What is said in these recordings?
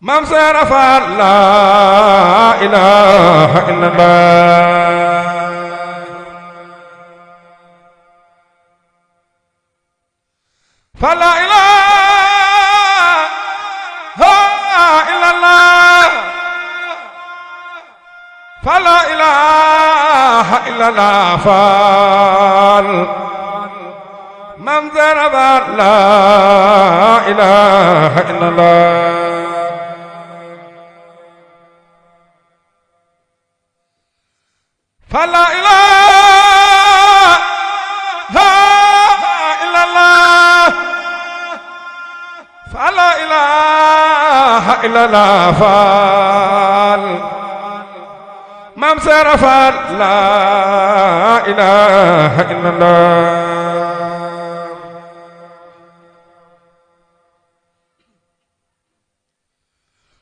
Maam Seera Faal laa ilaaha illallah fa laa ilaaha illallah fa laa ilaaha illallah faal Maam Seera Faal laa ilaaha illallah فلا إله إلا الله فلا إله إلا الله فال Maam Seera Faal لا إله إلا الله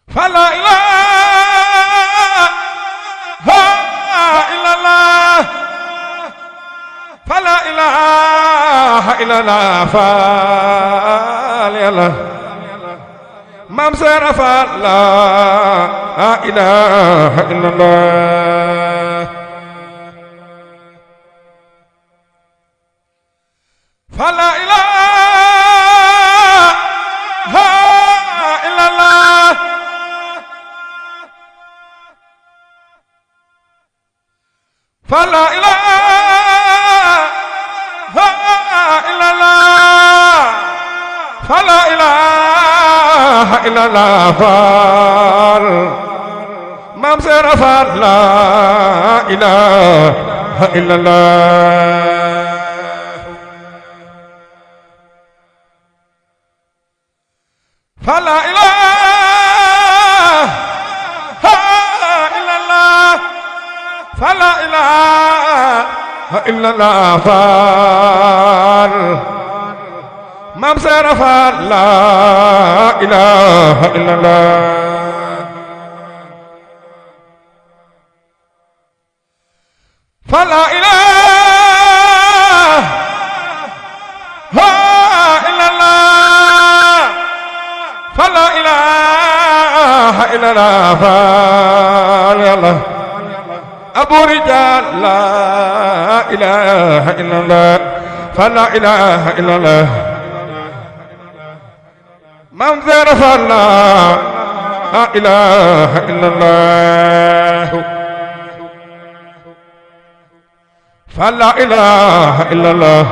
فلا إله فلا إله إلا الله فال يلا Maam Seera Faal لا إله إلا الله فلا إله إلا الله فلا إله إلا الله فلا إله إلا الله فال Maam Seera Faal لا إله إلا الله فلا إله إلا الله فلا إله إلا الله فال Maam Seera Faal لا إله إلا الله فلا إله إلا الله فلا إله إلا الله فال يلا أبو رجال لا إله إلا الله فلا إله إلا الله Maam Seera Faal لا إله إلا الله فلا إله إلا الله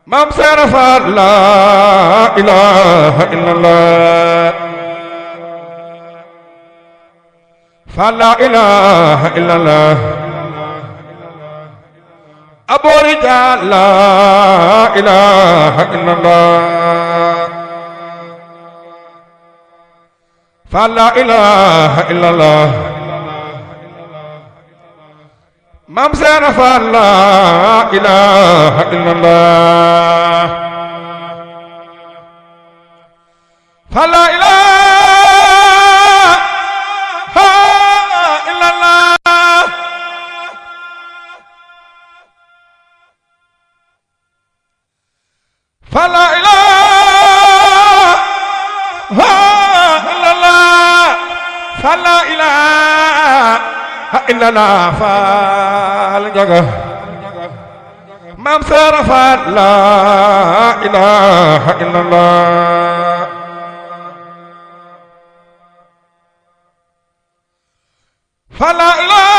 Maam Seera Faal لا إله إلا الله فلا إله إلا الله أبو رجال لا إله إلا الله فلا إله إلا الله Maam Seera Faal لا إله إلا الله فلا إله إلا الله فلا إله إلا الله فلا إله إلا الله فال جاga Maam Seera Faal لا إله إلا الله فلا إله